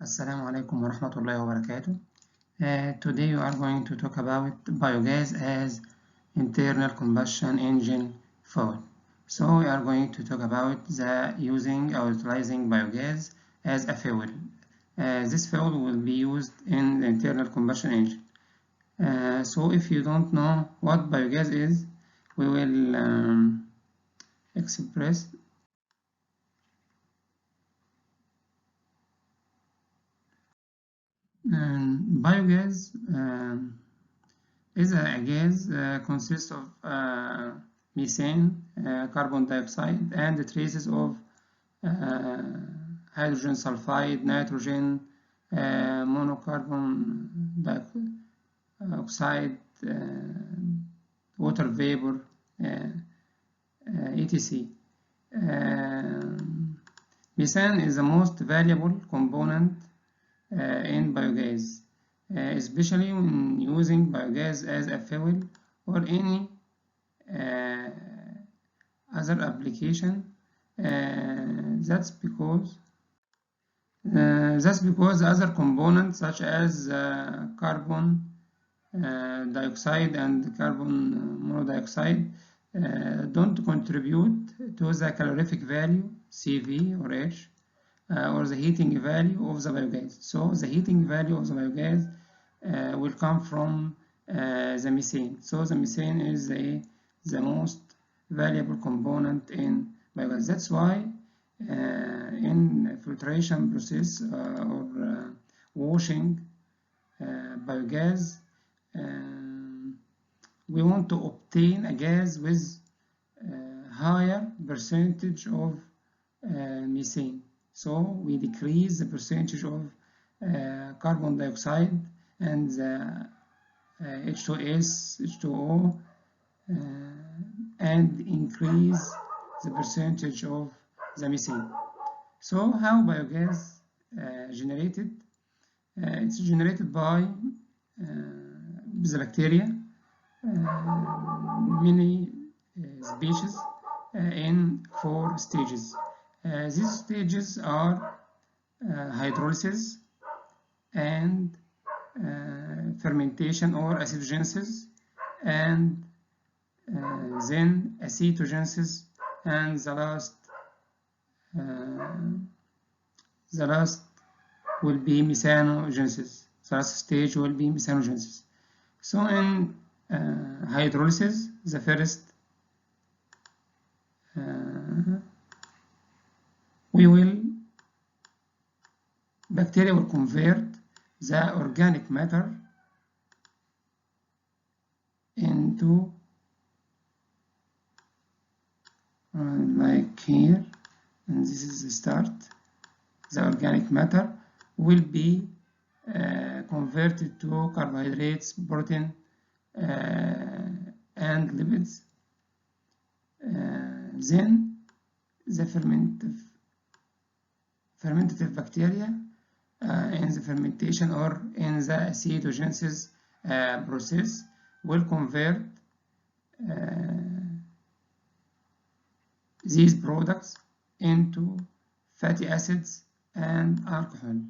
Assalamu alaikum wa rahmatullahi wa barakatuh. Today we are going to talk about biogas as internal combustion engine fuel. So we are going to talk about the using or utilizing biogas as a fuel. This fuel will be used in the internal combustion engine. So if you don't know what biogas is, we will express. Biogas is a gas consists of methane, carbon dioxide, and the traces of hydrogen sulfide, nitrogen, monocarbon dioxide, water vapor, etc. Methane is the most valuable component in biogas, especially when using biogas as a fuel or any other application. That's because other components such as carbon dioxide and carbon monoxide don't contribute to the calorific value CV or H or the heating value of the biogas. So the heating value of the biogas will come from the methane. So the methane is the most valuable component in biogas. That's why in filtration process or washing biogas, we want to obtain a gas with higher percentage of methane. So we decrease the percentage of carbon dioxide and the H2S, H2O, and increase the percentage of the methane. So how biogas generated? It's generated by the bacteria, many species in 4 stages. These stages are hydrolysis and fermentation or acidogenesis, and then acetogenesis, and the last will be methanogenesis. The last stage will be methanogenesis. So in hydrolysis, the first bacteria will convert the organic matter into like here, and this is the start. The organic matter will be converted to carbohydrates, protein, and lipids. Then the fermentative bacteria in the fermentation or in the acetogenesis process will convert these products into fatty acids and alcohol.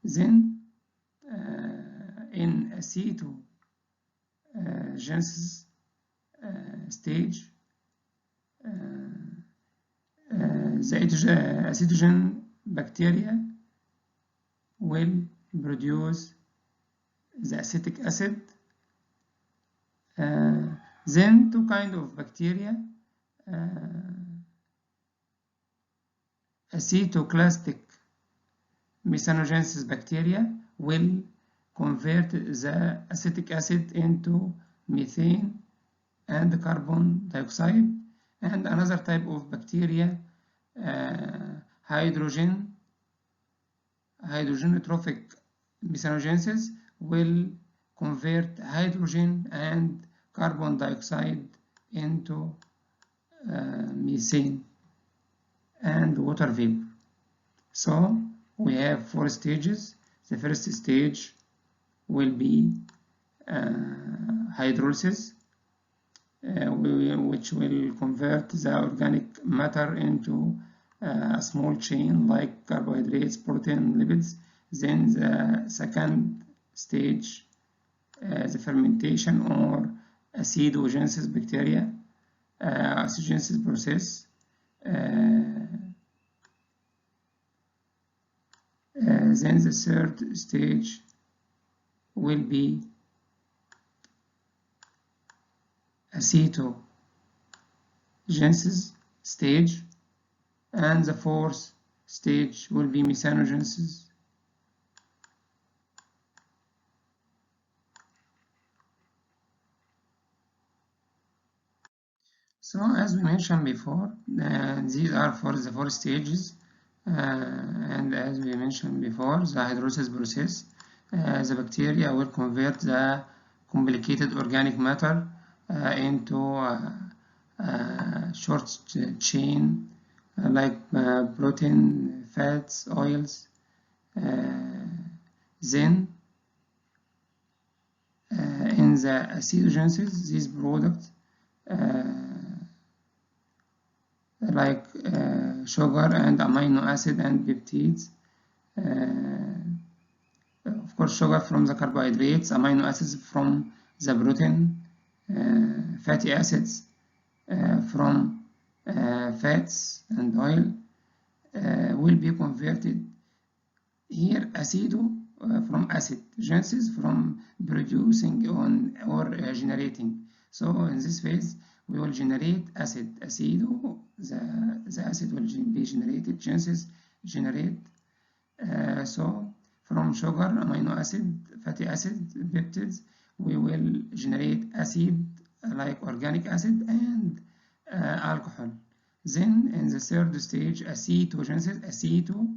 Then in acetogenesis stage, the acetogen bacteria will produce the acetic acid. Then 2 kinds of bacteria, acetoclastic methanogenesis bacteria will convert the acetic acid into methane and carbon dioxide, and another type of bacteria, hydrogenotrophic methanogenesis, will convert hydrogen and carbon dioxide into methane and water vapor. So we have 4 stages. The first stage will be hydrolysis, which will convert the organic matter into a small chain like carbohydrates, protein, lipids. Then the second stage, the fermentation or acidogenesis bacteria, acidogenesis process. Then the third stage will be acetogenesis stage, and the fourth stage will be methanogenesis. So as we mentioned before, these are for the four stages, and as we mentioned before, the hydrolysis process, the bacteria will convert the complicated organic matter into short chain like protein, fats, oils. Then in the acidogenesis, these products like sugar and amino acid and peptides. Of course, sugar from the carbohydrates, amino acids from the protein, fatty acids from fats and oil will be converted here. Acido from acid, genesis from producing on or generating. So in this phase, we will generate acid. Acido, the acid will be generated. Genesis generate. So from sugar, amino acid, fatty acid, peptides, we will generate acid like organic acid and alcohol. Then in the third stage, acetogenesis, aceto,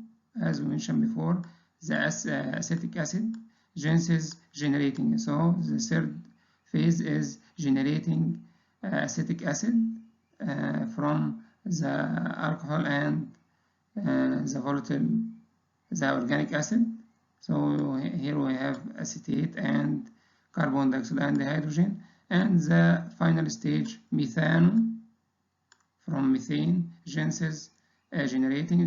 as we mentioned before, the acetic acid, genesis generating. So the third phase is generating acetic acid from the alcohol and the volatile, the organic acid. So here we have acetate and carbon dioxide and hydrogen, and the final stage, methane, from methane, genesis generating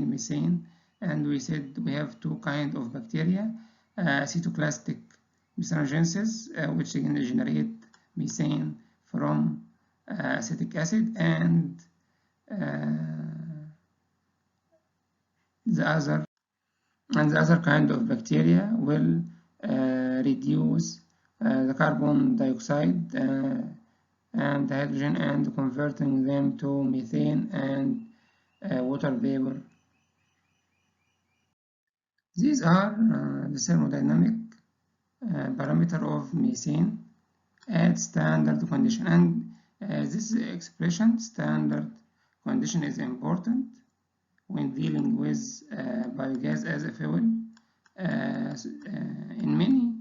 methane. And we said we have two kinds of bacteria, cytoclastic methanogenesis, which can generate methane from acetic acid, and the other kind of bacteria will reduce the carbon dioxide and the hydrogen and converting them to methane and water vapor. These are the thermodynamic parameter of methane at standard condition, and this expression, standard condition, is important when dealing with biogas as a fuel. In many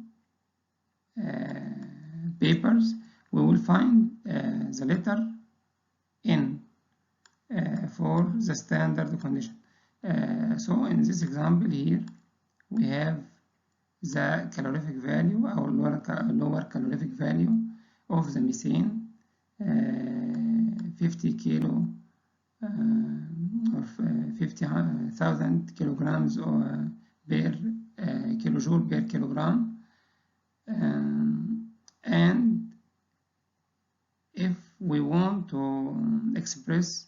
papers, we will find the letter N for the standard condition. So in this example here, we have the calorific value, our lower calorific value of the methane, 50 kilo or 50,000 kilograms per kilojoule per kilogram. And if we want to express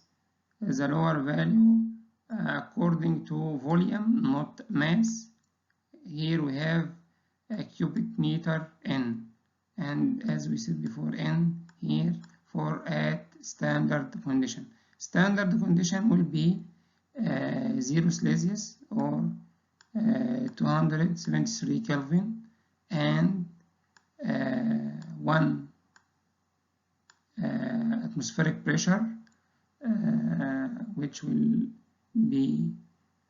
the lower value according to volume, not mass, here we have a cubic meter N, and as we said before, N here for at standard condition. Standard condition will be 0 Celsius or 273 Kelvin and 1 atmospheric pressure, which will be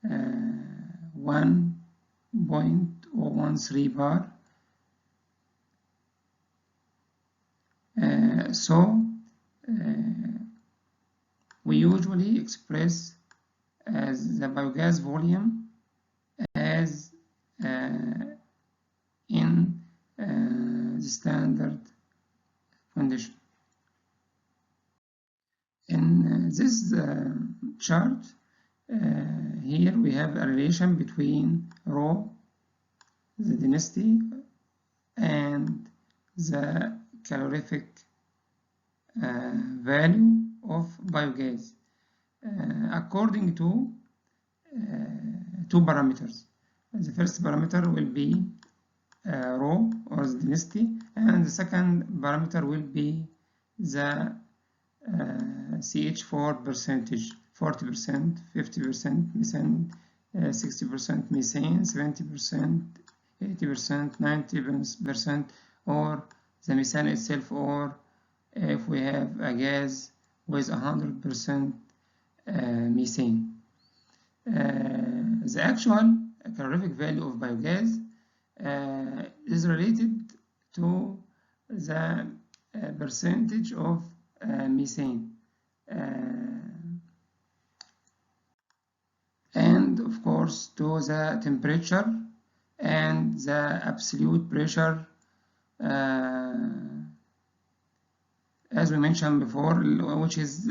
1.013 bar. So we usually express as the biogas volume as in the standard condition. In this chart, here we have a relation between rho, the density, and the calorific value of biogas according to two parameters. The first parameter will be rho, or the density, and the second parameter will be the CH4 percentage, 40%, 50% methane, 60% methane, 70%, 80%, 90%, or the methane itself, or if we have a gas with 100% methane. The actual calorific value of biogas is related to the percentage of methane, and of course to the temperature and the absolute pressure, as we mentioned before, which is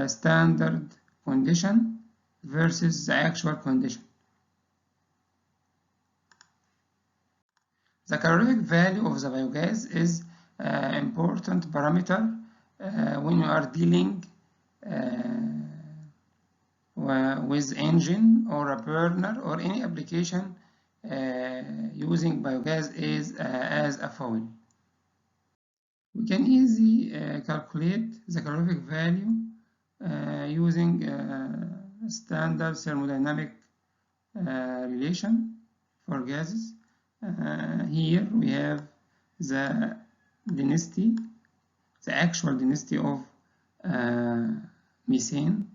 standard condition versus the actual condition. The calorific value of the biogas is an important parameter when you are dealing with engine or a burner or any application using biogas as a fuel. We can easily calculate the calorific value using standard thermodynamic relation for gases. Here we have the density, the actual density of methane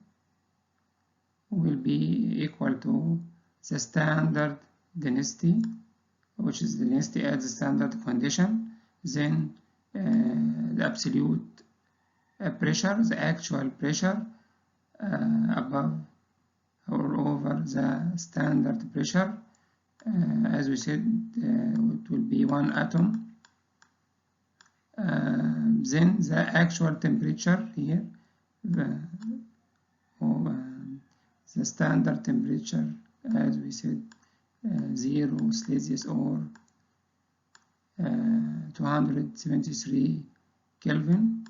will be equal to the standard density, which is the density at the standard condition, then the absolute pressure, the actual pressure above or over the standard pressure. As we said, it will be 1 atom. Then the actual temperature here, the standard temperature, as we said, 0 Celsius or 273 Kelvin.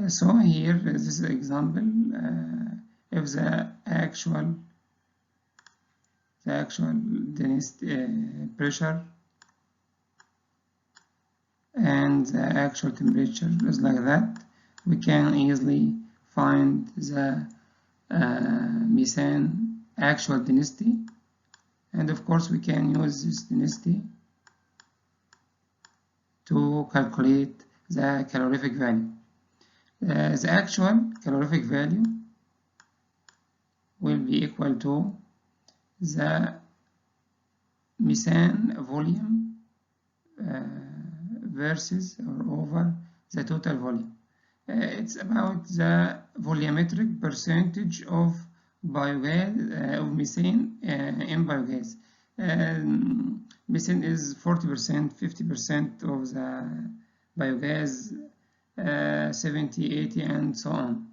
So here, this is an example. If the actual density, pressure and the actual temperature is like that, we can easily find the methane actual density, and of course we can use this density to calculate the calorific value. The actual calorific value will be equal to the methane volume versus or over the total volume. It's about the volumetric percentage of biogas, of methane in biogas. Methane is 40%, 50% of the biogas, 70, 80, and so on,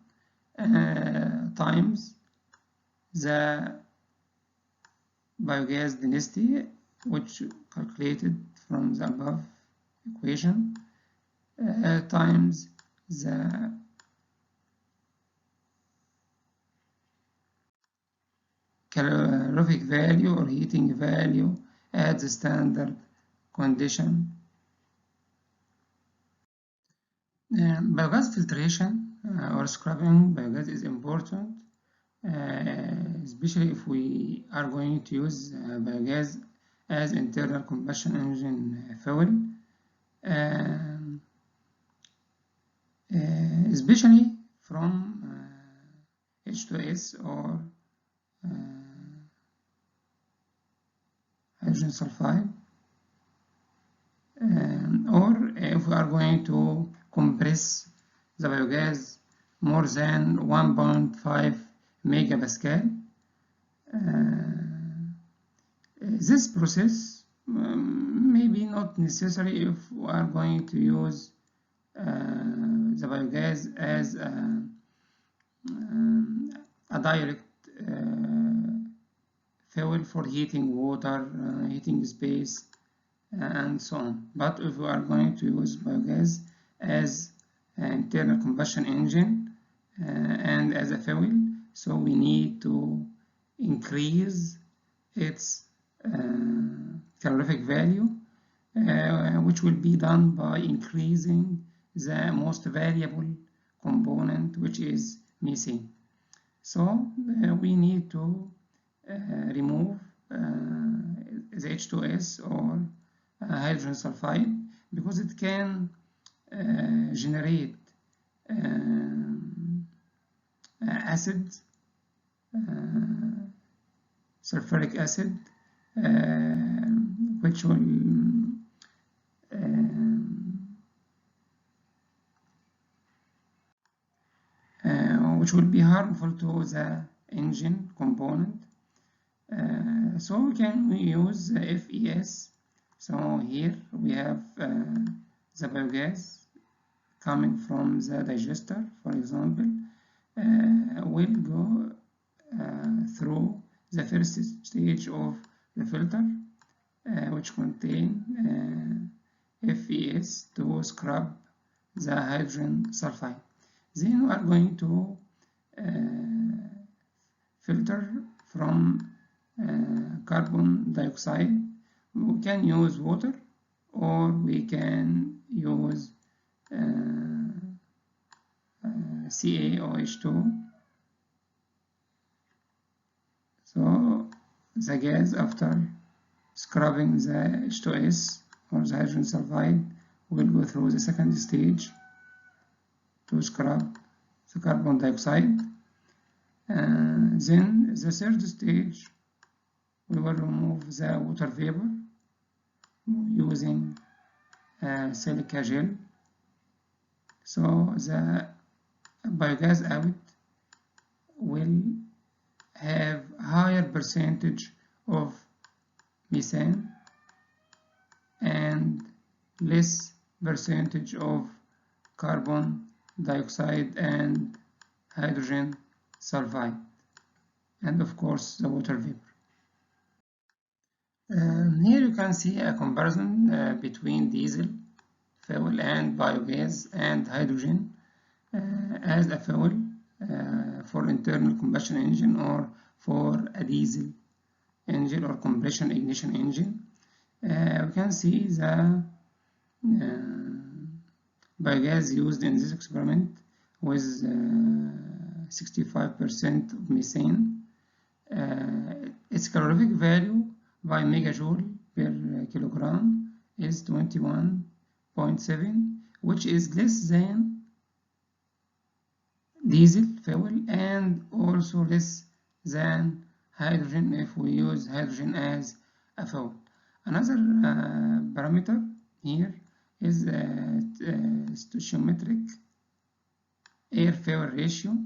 times the biogas density, which calculated from the above equation, times the calorific value or heating value at the standard condition. Biogas filtration or scrubbing biogas is important, especially if we are going to use biogas as internal combustion engine fuel, especially from H2S or hydrogen sulfide, or if we are going to compress the biogas more than 1.5 megapascal. This process may be not necessary if we are going to use the biogas as a direct fuel for heating water, heating space, and so on. But if we are going to use biogas as an internal combustion engine and as a fuel, so we need to increase its calorific value, which will be done by increasing the most variable component, which is methane. So we need to remove the H2S or hydrogen sulfide, because it can generate acid, sulfuric acid, which will be harmful to the engine component. So we can use FES. So here we have the biogas coming from the digester, for example, will go through the first stage of the filter, which contain FES to scrub the hydrogen sulfide. Then we are going to filter from carbon dioxide. We can use water, or we can use CaOH2. So the gas, after scrubbing the H2S or the hydrogen sulfide, will go through the second stage to scrub the carbon dioxide. Then the third stage, we will remove the water vapor using silica gel. So the biogas out will have higher percentage of methane and less percentage of carbon dioxide and hydrogen sulfide, and of course the water vapor. Here you can see a comparison between diesel fuel and biogas and hydrogen as a fuel for internal combustion engine or for a diesel engine or compression ignition engine. We can see the biogas used in this experiment with 65% of methane. Its calorific value by megajoule per kilogram is 21.7, which is less than diesel fuel and also less than hydrogen if we use hydrogen as a fuel. Another parameter here is stoichiometric air fuel ratio,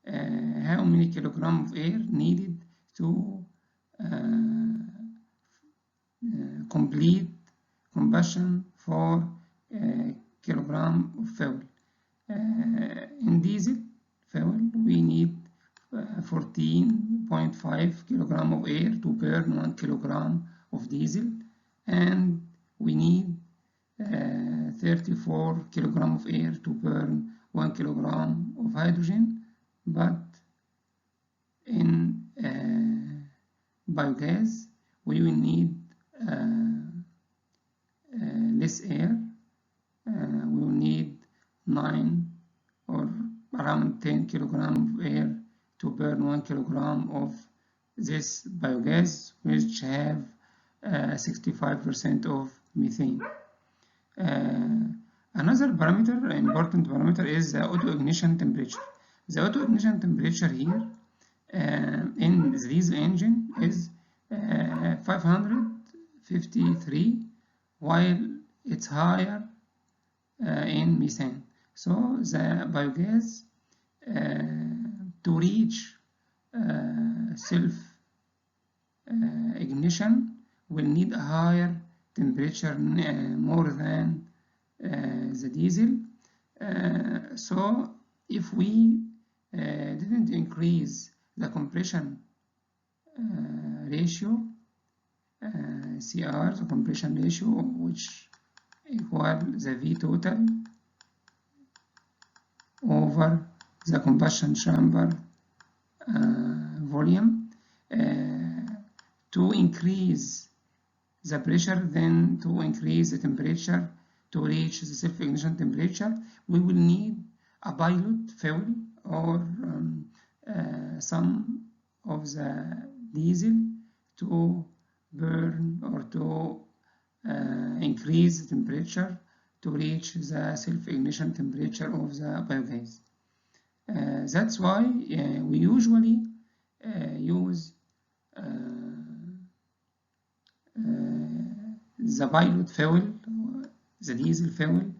how many kilograms of air needed to complete combustion for a kilogram of fuel. In diesel fuel, we need 14.5 kilogram of air to burn 1 kilogram of diesel, and we need 34 kilogram of air to burn 1 kilogram of hydrogen. But in biogas, we will need less air. We will need 9 or around 10 kilogram of air to burn 1 kilogram of this biogas, which have 65% of methane. Another parameter, important parameter, is the auto-ignition temperature. The auto-ignition temperature here in the diesel engine is 553, while it's higher in methane. So the biogas to reach self-ignition will need a higher temperature more than the diesel. So if we didn't increase the compression ratio, CR, the compression ratio, which equal the V total over the combustion chamber volume, to increase the pressure, then to increase the temperature to reach the self-ignition temperature, we will need a pilot fuel or some of the diesel to burn or to increase the temperature to reach the self-ignition temperature of the biogas. That's why we usually use the pilot fuel, the diesel fuel,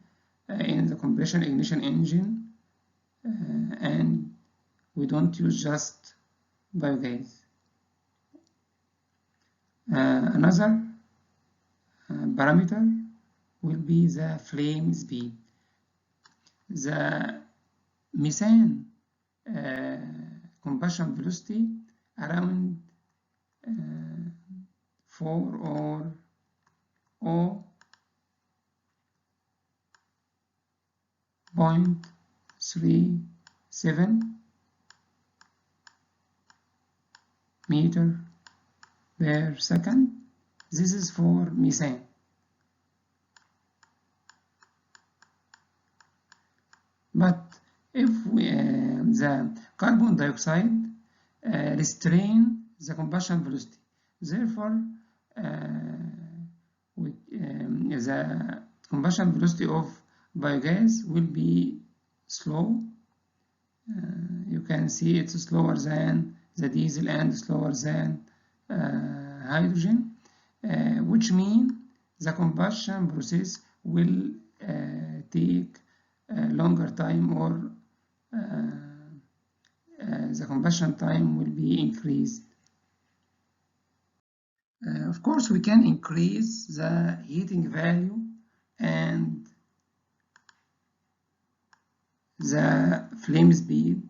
in the compression ignition engine, and we don't use just biogas. Another parameter will be the flame speed. The methane combustion velocity around 4 or 0.37 meter per second. This is for methane. But if the carbon dioxide restrain the combustion velocity, therefore the combustion velocity of biogas will be slow. You can see it's slower than the diesel and slower than hydrogen, which means the combustion process will take longer time, or the combustion time will be increased. Of course, we can increase the heating value and the flame speed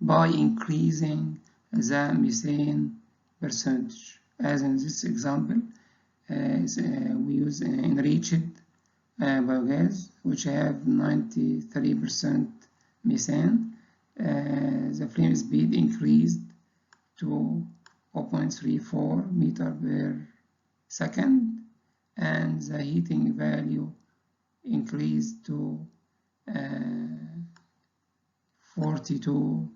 by increasing the methane percentage. As in this example, we use enriched biogas, which have 93% methane. The flame speed increased to 0.34 meter per second, and the heating value increased to 42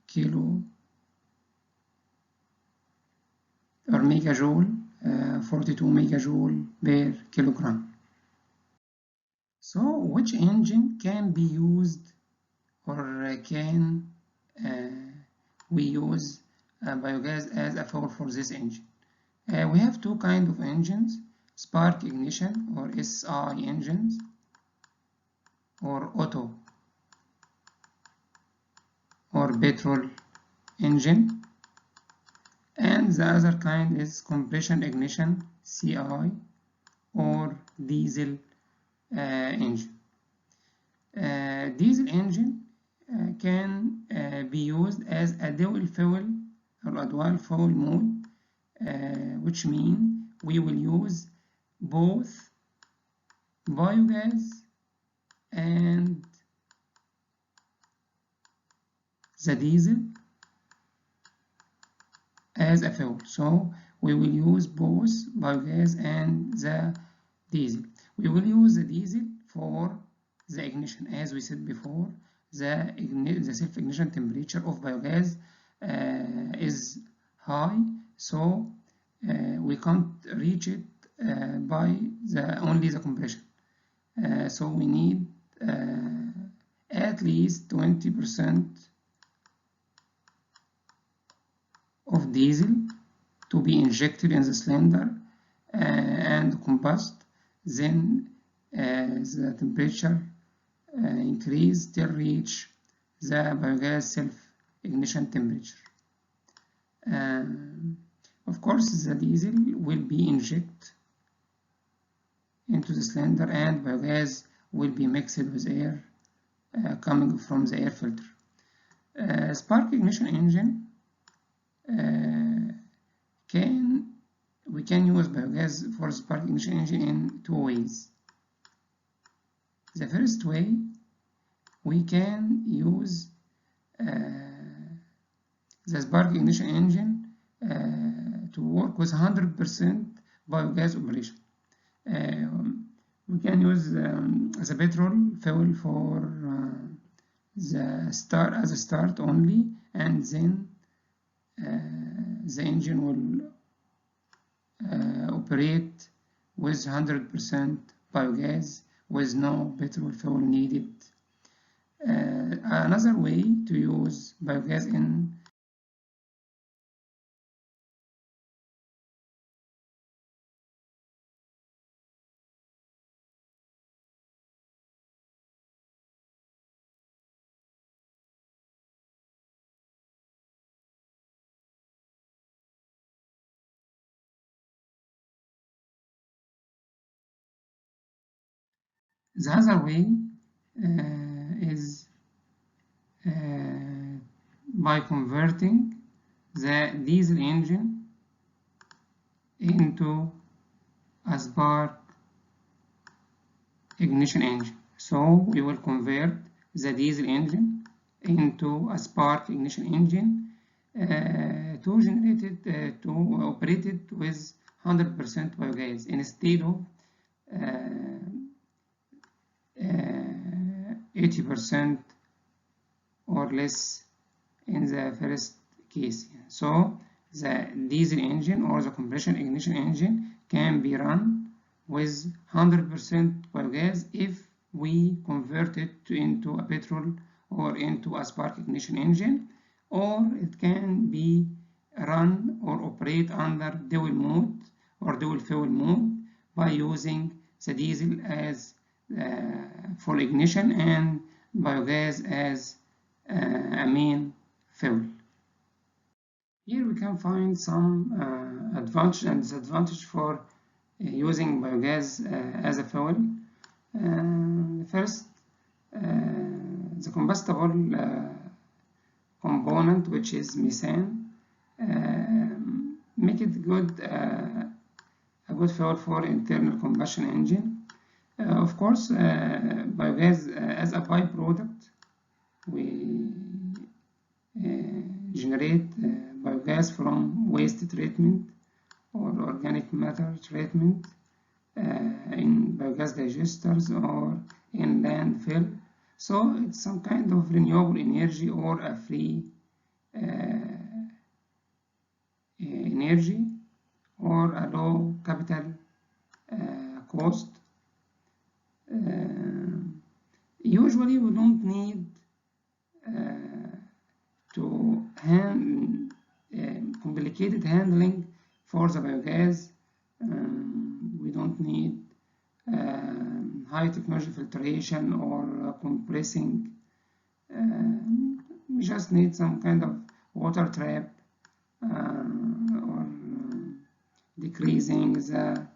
kilo or megajoule, 42 megajoule per kilogram. So which engine can be used, or can we use biogas as a fuel for this engine? We have two kinds of engines: spark ignition or SI engines, or auto or petrol engine, and the other kind is compression ignition, CI, or diesel engine. Diesel engine can be used as a dual fuel or a dual fuel mode, which means we will use both biogas and the diesel as a fuel. So we will use both biogas and the diesel. We will use the diesel for the ignition. As we said before, the self-ignition temperature of biogas is high, so we can't reach it by only the compression. So we need at least 20% of diesel to be injected in the cylinder and combust. Then the temperature increase till reach the biogas self-ignition temperature. Of course, the diesel will be injected into the cylinder, and biogas will be mixed with air coming from the air filter. Spark ignition engine, we can use biogas for spark ignition engine in two ways. The first way, we can use the spark ignition engine to work with 100% biogas operation. We can use the petrol fuel for the start as a start only, and then the engine will operate with 100% biogas with no petrol fuel needed. Another way to use biogas in the other way is by converting the diesel engine into a spark ignition engine. So we will convert the diesel engine into a spark ignition engine to generate it, to operate it with 100% biogas instead of 80% or less in the first case. So the diesel engine or the compression ignition engine can be run with 100% biogas if we convert it into a petrol or into a spark ignition engine, or it can be run or operate under dual mode or dual fuel mode by using the diesel as full ignition and biogas as a main fuel. Here we can find some advantage and disadvantage for using biogas as a fuel. First, the combustible component, which is methane, make it a good fuel for internal combustion engine. Of course, biogas as a byproduct, we generate biogas from waste treatment or organic matter treatment in biogas digesters or in landfill. So it's some kind of renewable energy or a free energy or a low capital cost. Usually we don't need to complicated handling for the biogas. We don't need high technology filtration or compressing. We just need some kind of water trap or decreasing the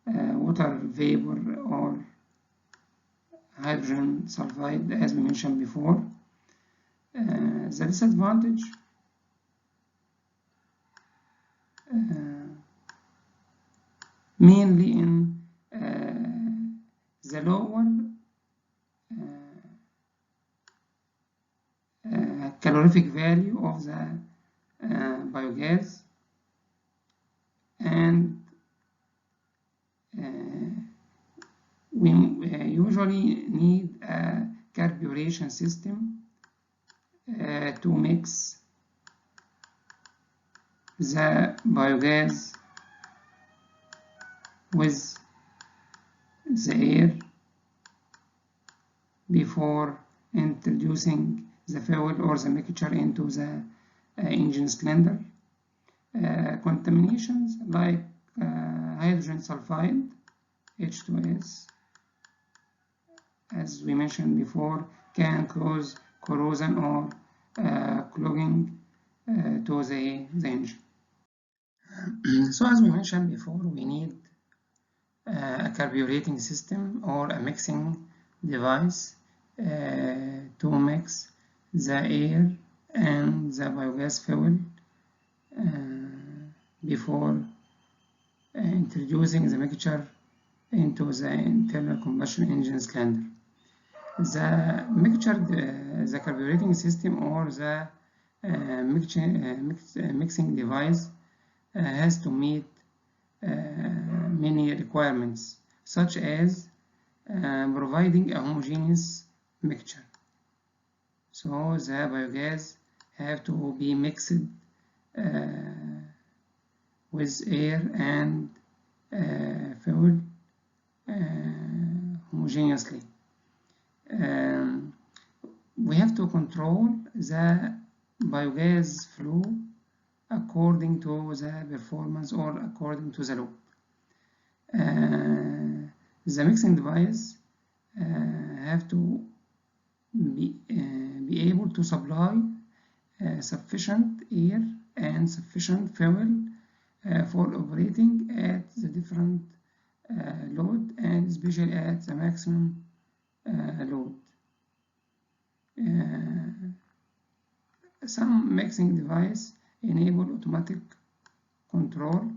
water vapor or hydrogen sulfide, as we mentioned before. The disadvantage mainly in the lower calorific value of the biogas, and we usually need a carburation system to mix the biogas with the air before introducing the fuel or the mixture into the engine cylinder. Contaminations like hydrogen sulfide, H2S, as we mentioned before, can cause corrosion or clogging to the engine. So as we mentioned before, we need a carbureting system or a mixing device to mix the air and the biogas fuel before introducing the mixture into the internal combustion engine cylinder. The mixture, the carbureting system or the mixing device has to meet many requirements, such as providing a homogeneous mixture. So the biogas have to be mixed with air and fuel homogeneously. We have to control the biogas flow according to the performance or according to the load. The mixing device have to be able to supply sufficient air and sufficient fuel for operating at the different load and especially at the maximum load. Some mixing device enable automatic control.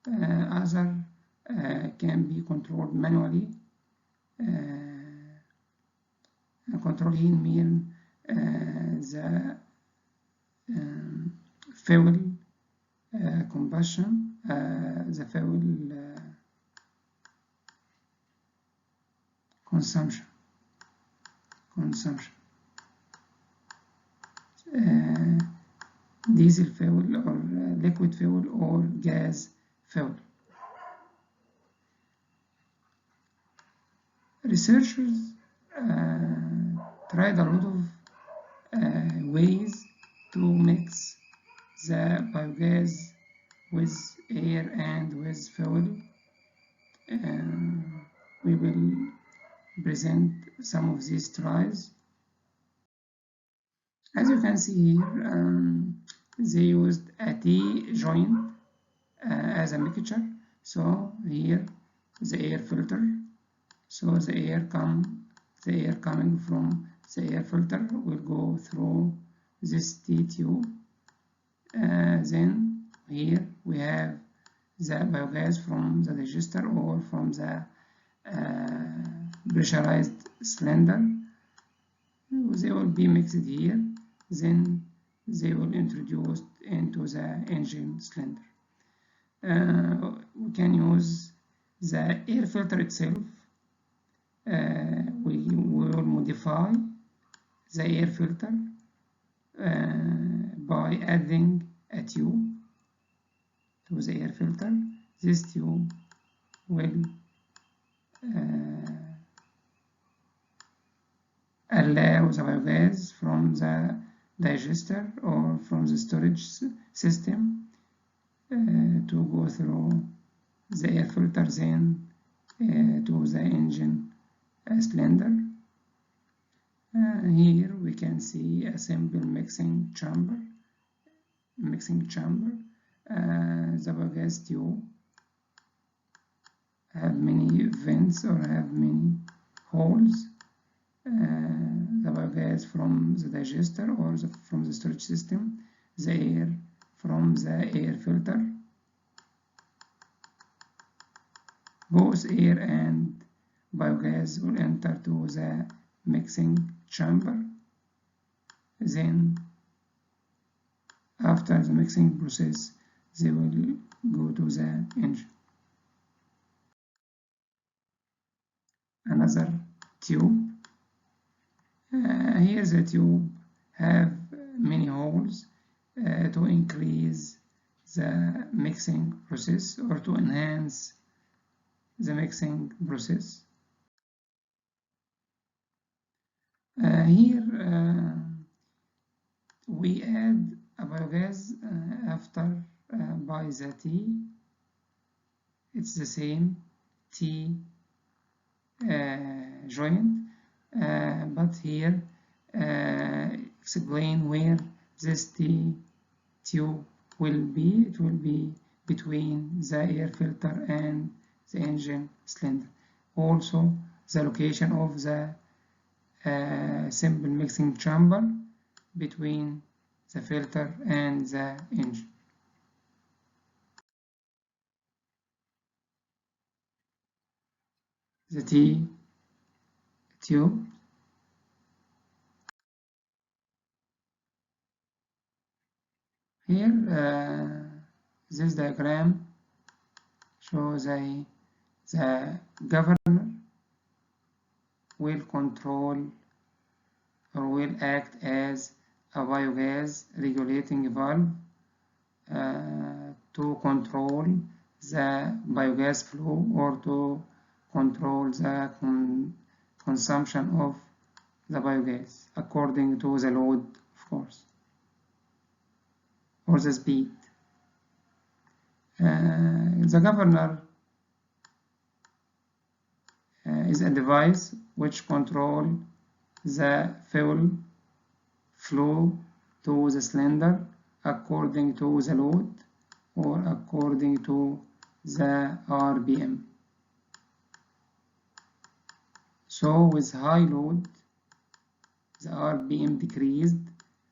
Other can be controlled manually. Control here mean the fuel combustion, the fuel consumption. Diesel fuel or liquid fuel or gas fuel. Researchers tried a lot of ways to mix the biogas with air and with fuel. We will present some of these tries. As you can see here, they used a T-joint as a mixture. So here the air filter. So the air coming from the air filter will go through this T-tube. Then here we have the biogas from the digester or from the pressurized cylinder. They will be mixed here. Then they will introduced into the engine cylinder. We can use the air filter itself. We will modify the air filter by adding a tube to the air filter. This tube will allow the biogas from the digester or from the storage system to go through the air filter, then to the engine cylinder. Here we can see a simple mixing chamber. The biogas tube have many vents or have many holes. The biogas from the digester or from the storage system, the air from the air filter. Both air and biogas will enter to the mixing chamber. Then after the mixing process, they will go to the engine. Another tube. Here the tube have many holes to increase the mixing process or to enhance the mixing process. Here we add a biogas after by the T. It's the same T joint, but here explain where this T tube will be. It will be between the air filter and the engine cylinder. Also, the location of the simple mixing chamber between the filter and the engine. The T-tube. Here, this diagram shows the governor will control or will act as a biogas regulating valve to control the biogas flow or to control the consumption of the biogas according to the load, of course, or the speed. The governor is a device which controls the fuel flow to the cylinder according to the load or according to the RPM. So with high load, the RPM decreased,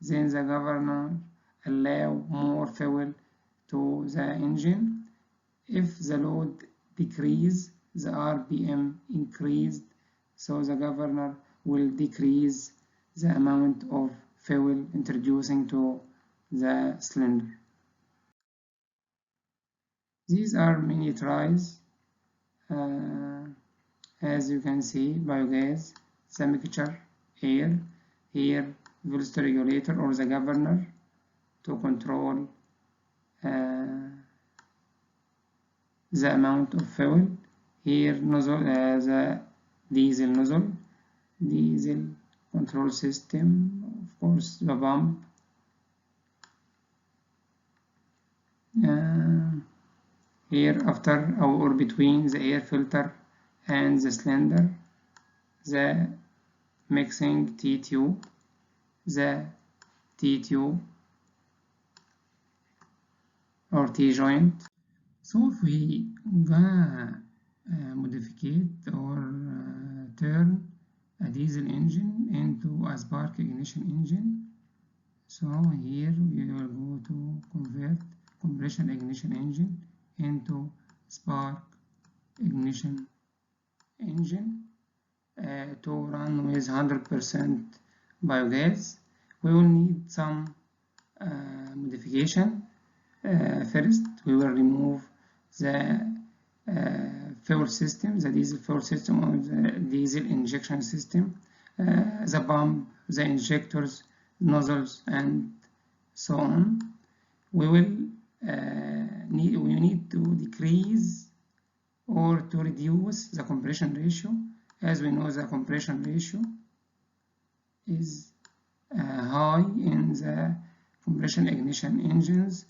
then the governor allows more fuel to the engine. If the load decreased, the RPM increased, so the governor will decrease the amount of fuel introducing to the cylinder. These are mini tries. As you can see, biogas, the mixture, air, here velocity regulator or the governor to control the amount of fuel. Here nozzle, the diesel nozzle, diesel control system, of course the pump. Here after or between the air filter and the cylinder, the mixing T-tube, the T-tube or T-joint. So if we gonna modificate or turn a diesel engine into a spark ignition engine, so here we will go to convert compression ignition engine into spark ignition engine to run with 100% biogas. We will need some modification. First, we will remove the fuel system, the diesel fuel system or the diesel injection system, the pump, the injectors, nozzles, and so on. We will need to decrease or to reduce the compression ratio. As we know, the compression ratio is high in the compression ignition engines,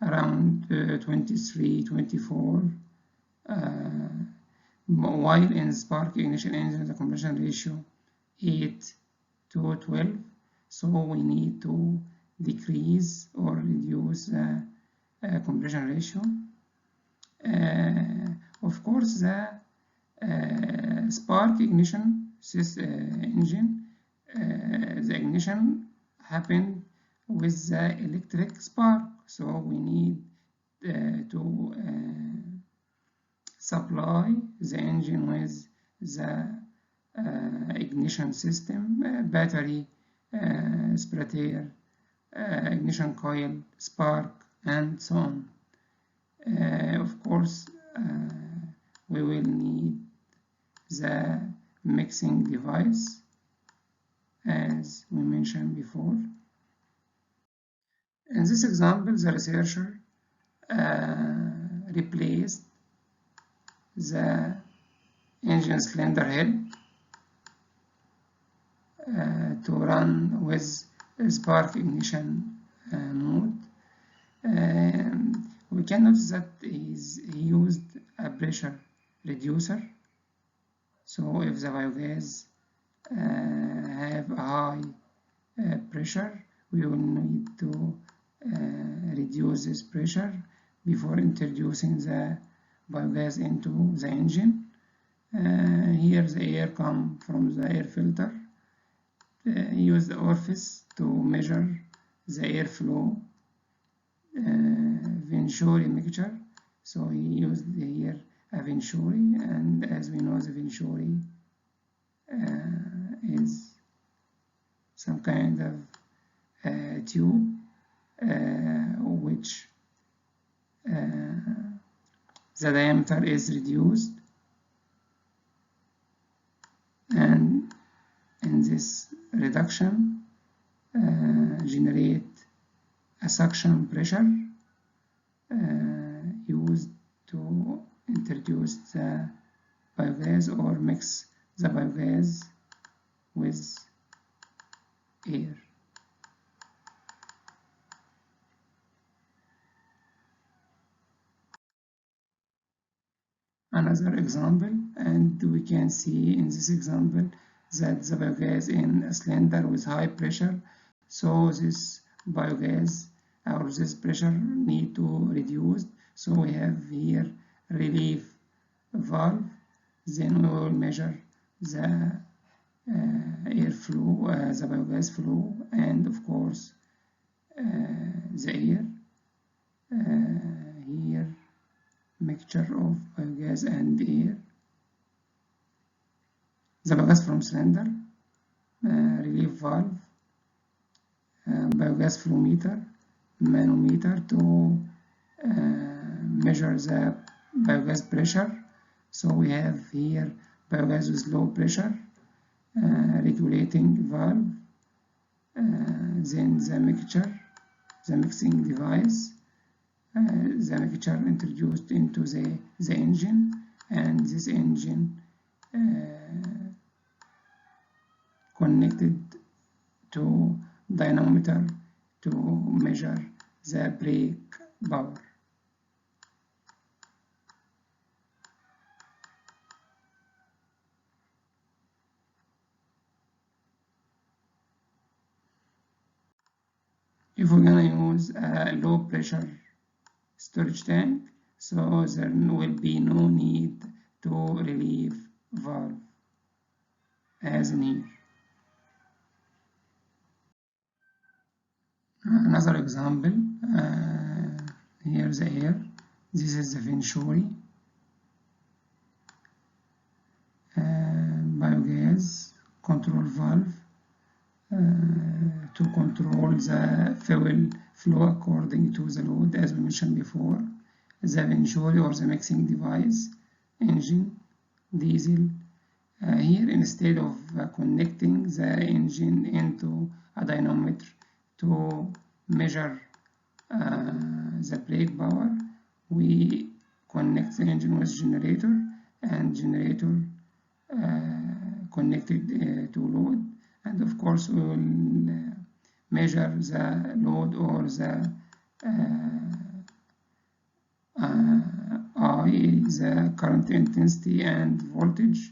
around 23, 24, while in spark ignition engines the compression ratio 8 to 12. So we need to decrease or reduce the compression ratio. Of course, the spark ignition engine, the ignition happened with the electric spark, so we need to supply the engine with the ignition system, battery, split air, ignition coil, spark, and so on. Of course, we will need the mixing device as we mentioned before. In this example, the researcher replaced the engine cylinder head to run with spark ignition mode. We can notice that he used a pressure reducer. So if the biogas have a high pressure, we will need to reduce this pressure before introducing the biogas into the engine. Here the air comes from the air filter. Use the orifice to measure the airflow Venturi mixture. So he used here a Venturi, and as we know, the Venturi is some kind of tube which the diameter is reduced, and in this reduction generate a suction pressure used to introduce the biogas or mix the biogas with air. Another example, and we can see in this example that the biogas in a cylinder with high pressure, so this biogas or this pressure need to reduce. So we have here relief valve, then we will measure the airflow, the biogas flow, and of course the air. Here mixture of biogas and air. The biogas from cylinder, relief valve, biogas flow meter, manometer to measure the biogas pressure. So we have here biogas with low pressure, regulating valve, then the mixture, the mixing device, the mixture introduced into the engine, and this engine connected to dynamometer to measure the brake power. If we're gonna use a low pressure storage tank, so there will be no need to relieve valve as in here. Another example, here's the air. This is the Venturi biogas control valve to control the fuel flow according to the load, as we mentioned before. The Venturi or the mixing device, engine, diesel. Here, instead of connecting the engine into a dynamometer to measure the brake power, we connect the engine with generator, and generator connected to load, and of course we will measure the load or the the current intensity and voltage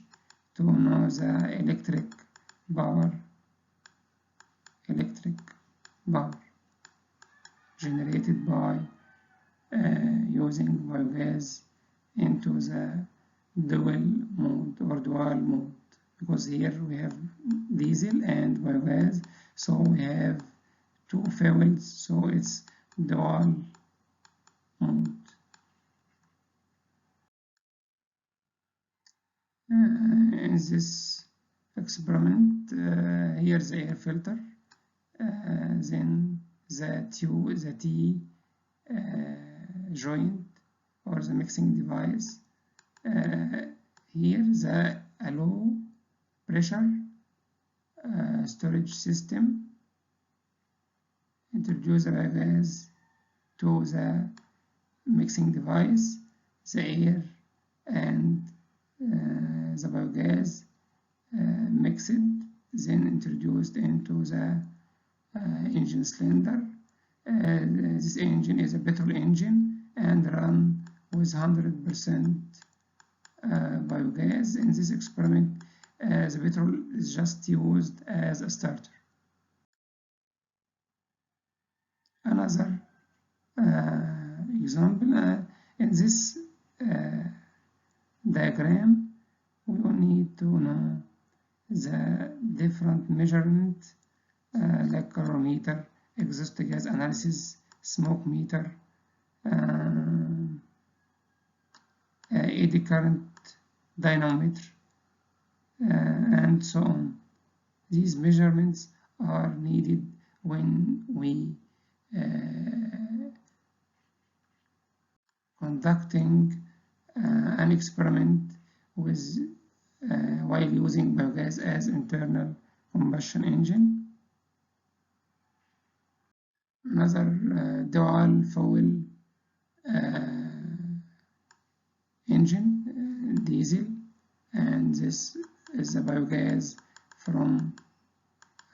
to know the electric power generated by using biogas into the dual mode, because here we have diesel and biogas, so we have two fuels, so it's dual mode. In this experiment, here's the air filter, then the T joint or the mixing device. Here the low pressure storage system introduce the biogas to the mixing device, the air and the biogas mixed, then introduced into the engine cylinder. This engine is a petrol engine and run with 100% biogas. In this experiment, the petrol is just used as a starter. Another example, in this diagram, we will need to know the different measurement like calorimeter, exhaust gas analysis, smoke meter, eddy current dynamometer, and so on. These measurements are needed when we conducting an experiment with while using biogas as internal combustion engine. Another dual fuel engine, diesel, and this is a biogas from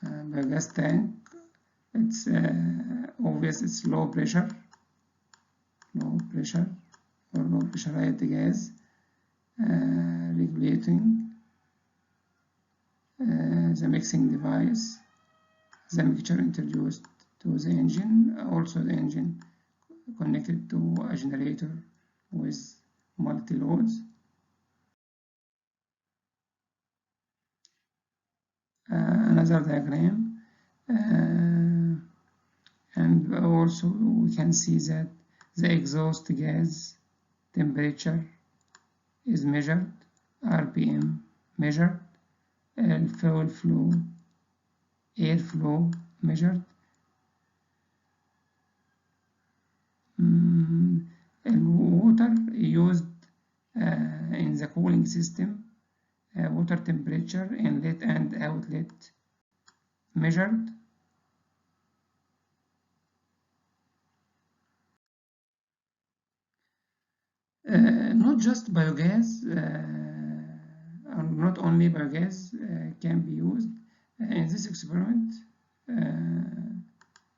biogas tank. It's obvious it's low pressure or low pressurized gas, regulating the mixing device, the mixture introduced to the engine, also the engine connected to a generator with multi-loads. Another diagram, and also we can see that the exhaust gas temperature is measured, RPM measured, fuel flow, airflow measured, water used in the cooling system, water temperature, inlet and outlet measured. Not just biogas, or not only biogas can be used in this experiment.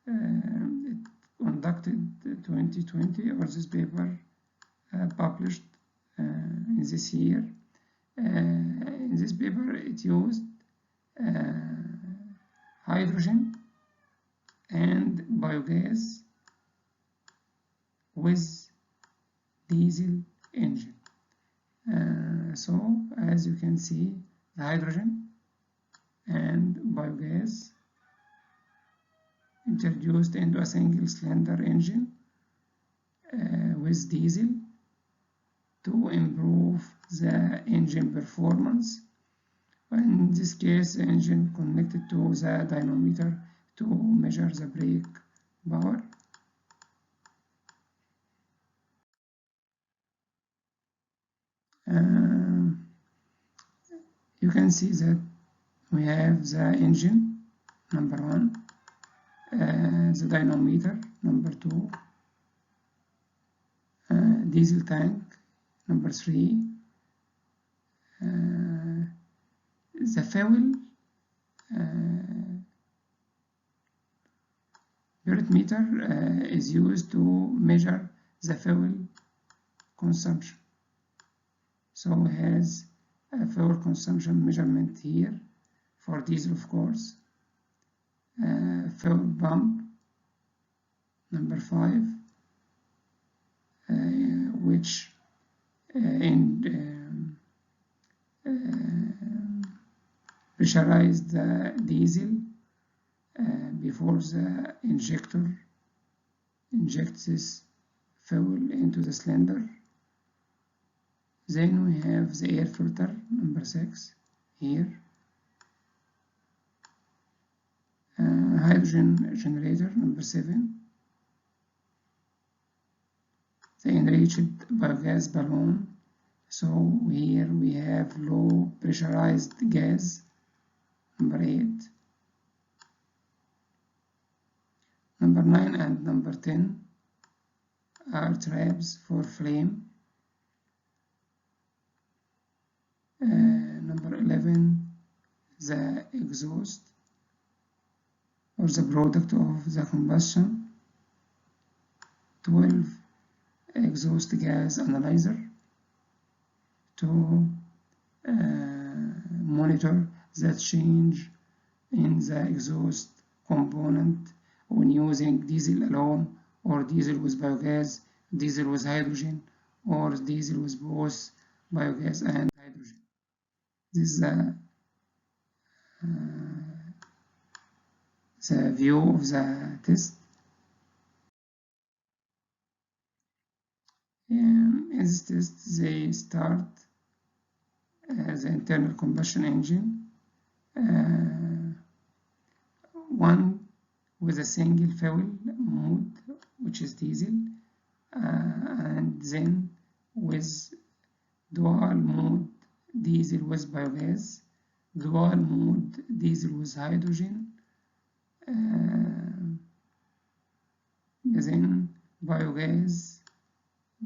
It conducted 2020, or this paper published in this year. In this paper, it used hydrogen and biogas with diesel engine. So as you can see, the hydrogen and biogas introduced into a single cylinder engine with diesel to improve the engine performance. In this case, the engine connected to the dynamometer to measure the brake power. You can see that we have the engine, number 1, the dynamometer, number 2, diesel tank, number 3, the fuel Unit meter is used to measure the fuel consumption. So it has a fuel consumption measurement here for diesel, of course. Fuel pump number 5, which pressurize the diesel before the injector injects this fuel into the cylinder. Then we have the air filter number 6 here. Hydrogen generator number 7. The enriched biogas balloon. So here we have low pressurized gas number 8. Number 9 and number 10 are traps for flame. Number 11, the exhaust or the product of the combustion. 12, exhaust gas analyzer to monitor the change in the exhaust component when using diesel alone or diesel with biogas diesel with hydrogen or diesel with both biogas and hydrogen. This is the view of the test. In this test, they start the internal combustion engine, one with a single fuel mode, which is diesel, and then with dual mode diesel with biogas, dual mode diesel with hydrogen, then biogas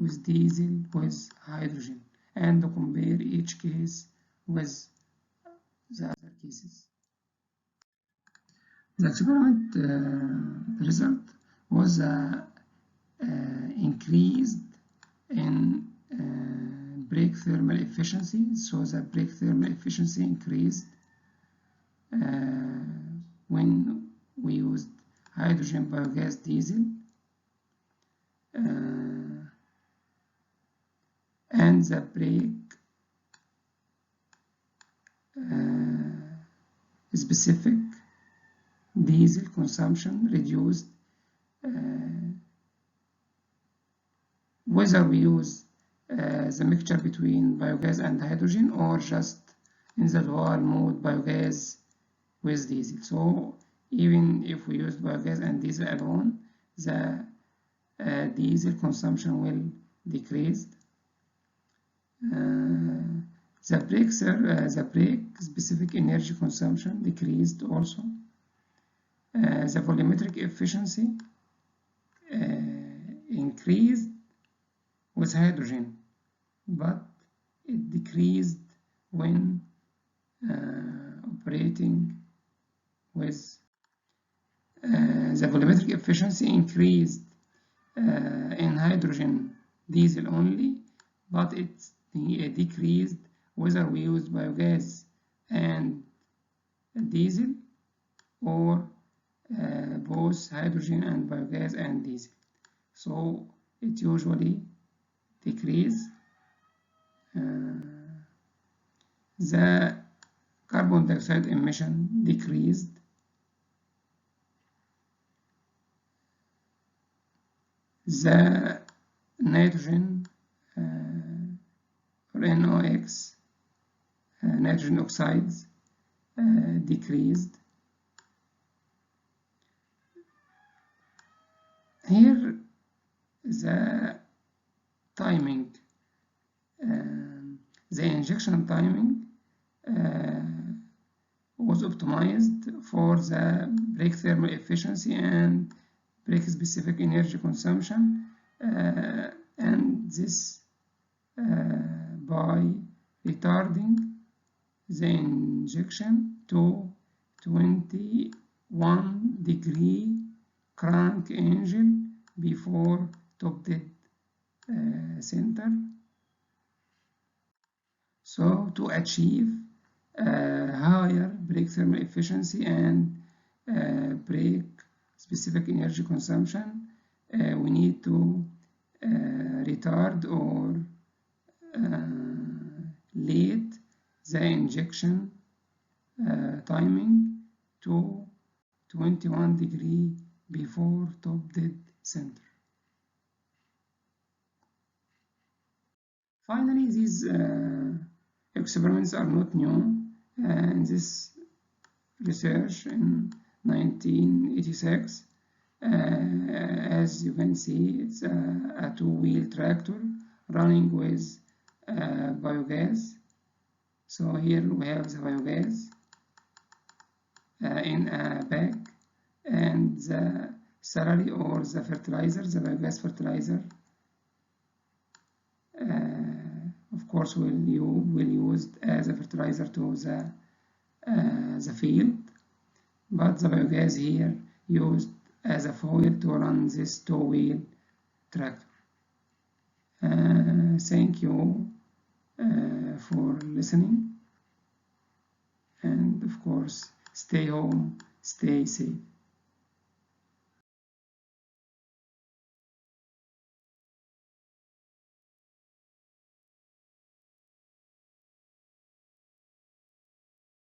with diesel with hydrogen, and compare each case with the other cases. The experiment result was increased in brake thermal efficiency. So the brake thermal efficiency increased when we used hydrogen biogas diesel, and the brake specific diesel consumption reduced whether we use the mixture between biogas and hydrogen or just in the dual mode biogas with diesel. So even if we use biogas and diesel alone, the diesel consumption will decrease. The brake specific energy consumption decreased also. The volumetric efficiency increased with hydrogen, but it decreased when operating with the volumetric efficiency increased in hydrogen diesel only, but it decreased whether we use biogas and diesel or both hydrogen and biogas and diesel. So it usually decrease. The carbon dioxide emission decreased. The nitrogen or NOx, nitrogen oxides decreased. Here the timing, the injection timing was optimized for the brake thermal efficiency and brake specific energy consumption, and this by retarding the injection to 21-degree crank angle before top dead center. So to achieve higher brake thermal efficiency and brake specific energy consumption, we need to retard or late the injection timing to 21-degree before top dead center. Finally, these experiments are not new. In this research in 1986, as you can see, it's a two-wheel tractor running with biogas. So here we have the biogas in a bag, and the slurry or the fertilizer, the biogas fertilizer, of course will use as a fertilizer to the field, but the biogas here used as a fuel to run this two-wheel tractor. Thank you for listening, and of course stay home, stay safe.